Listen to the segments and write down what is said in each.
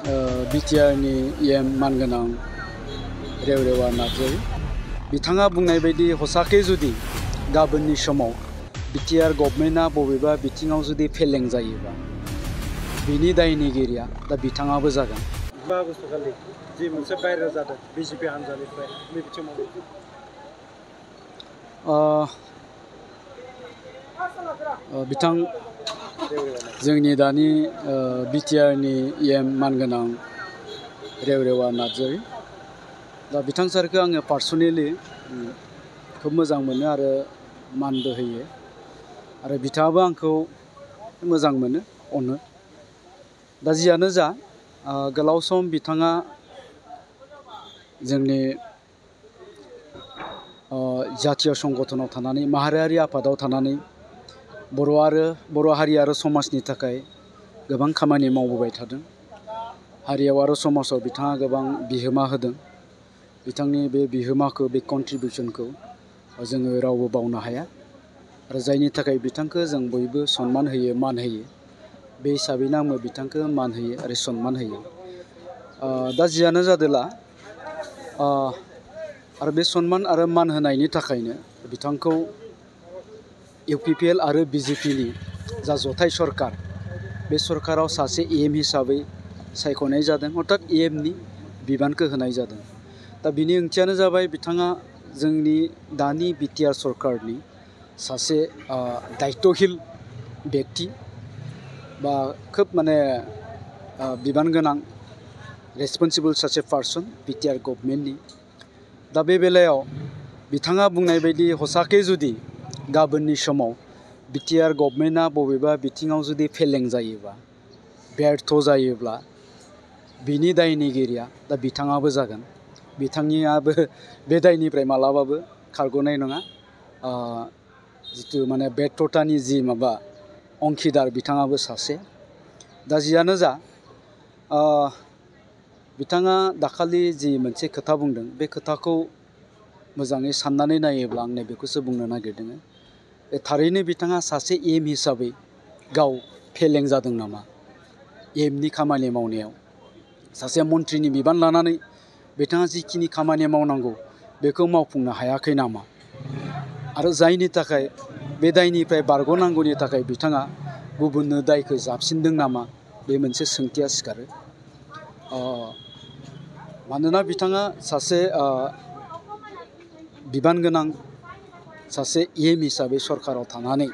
बिटिआरनि EM मानगोनां रेवरेवा नार्जारी बिथाङा बुंनाय बायदि हसाके जुदि गाबोननि समाव बिटिआर गभर्नमेन्टआ बबेबा बिथिङाव जुदि फेलें जायोबा बिनि दायनिगिरिया दा बिथाङाबो जागोन। 5 आगस्तखालि जि मोनसे भाइरेल जादों बिजेपि हान्जानिफ्राय बे बिथिङाव बिथां जोंनि दानि बिटिआरनि EM मानगोनां रेवरेवा नार्जारी दा बिथां सारखौ आङो पार्सनेलि खोब मोजां मोनो आरो मानबो होयो आरो बिथाङाबो आंखौ मोजां मोनो अनो। दा जियानो जा गोलाव सम बिथाङा जोंनि जातीय संगठनाव थानानै माहारियारि आफादाव थानानै बर' हारि आरो समाजनि थाखाय गोबां खामानि मावबोबाय थादों। हारियाव आरो समाजाव बिथाङा गोबां बिहोमा होदों। बिथांनि बे बिहोमाखौ बे कन्ट्रिबिउसनखौ जोङो रावबो बावनो हाया आरो जायनि थाखाय बिथांखौ जों बयबो सनमान होयो मान होयो। बे हिसाबैनो आंबो बिथांखौ मान होयो आरो सनमान होयो। दा जियानो जादोला आरो बे सनमान आरो मान होनायनि थाखायनो बिथांखौ UPPL आरो BJPनि जा जथाय सरकार बे सरकाराव सासे EM हिसाबै सायख'नाय जादों अर्थात EMनि बिबानखौ होनाय जादों। दा बिनि ओंथियानो जाबाय बिथाङा जोंनि दानि बिटिआर सरकारनि सासे दायित्वशील बेक्ति बा खोब माने बिबान गोनां रेसपन्सिबल सासे पार्सन बिटिआर गभर्नमेन्टनि। दा बे बेलायाव बिथाङा बुंनाय बायदि हसाके जुदि गाबोननि समाव बिटिआर गभर्नमेन्टआ बबेबा बिथिङाव जुदि फेलें जायोबा बेर्थ जायोब्ला बिनि दायनिगिरिया दा बिथाङाबो जागोन। बिथांनियाबो बे दायनिफ्राय मालाबाबो खारग'नाय नङा। जिथु माने बेर्थतानि जि माबा अंखिदार बिथाङाबो सासे। दा जियानो जा बिथाङा दाखालि जि मोनसे खोथा बुंदों बे खोथाखौ मोजाङै साननानै नायोब्ला आं नैबेखौसो बुंनो नागिरदों। थारैनो बिथाङा सासे EM हिसाबै गाव फेलें जादों नामा? EMनि खामानि मावनायाव सासे मन्थ्रिनि बिबान लानानै बिथाङा जिखिनि खामानि मावनांगौ बेखौ मावफुंनो हायाखै नामा? आरो जायनि थाखाय बे दायनिफ्राय बारग'नांगौनि थाखाय बिथाङा गुबुननो दायखौ जाबसिनदों नामा? बे मोनसे सोंथिया सिखारो। मानोना बिथाङा सासे बिबान गोनां सासे EM हिसाबै सरकाराव थानानै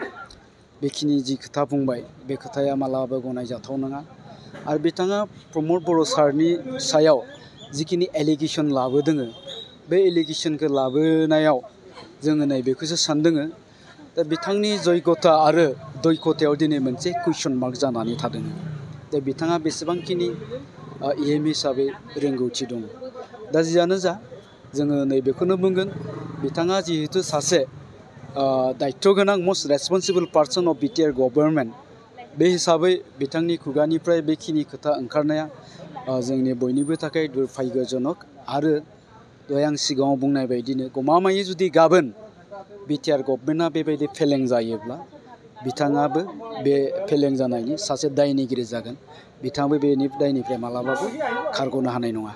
बेखिनि जि खोथा बुंबाय बे खोथाया मालाबाबो गनायजाथाव नङा। आरो बिथाङा प्रमद बर' सारनि सायाव जिखिनि एलिगेसन लाबोदों बे एलिगेसनखौ लाबोनायाव जोङो नैबेखौसो सानदों। दा बिथांनि जयगथा आरो दयगथायाव दिनै मोनसे कुइसन मार्क जानानै थादों। दा बिथाङा बेसेबांखिनि EM हिसाबै रोंगौथि दं। दा जियानो जा जोङो नैबेखौनो बुंगोन बिथाङा जिहेतु सासे दायित्व गोनां must responsible person of BTR government बे हिसाबै बिथांनि खुगानिफ्राय बेखिनि खोथा ओंखारनाया जोंनि बयनिबो थाखाय दुर्भाग्यजनक। आरो दहाय आं सिगाङाव बुंनाय बायदिनो गमामायै जुदि गाबोन बिटिआर गभर्नमेन्टआ बेबायदि फेलें जायोब्ला बिथाङाबो बे फेलें जानायनि सासे दायनिगिरि जागोन। बिथाङाबो बेनि दायनिफ्राय मालाबाबो खारग'नो हानाय नङा।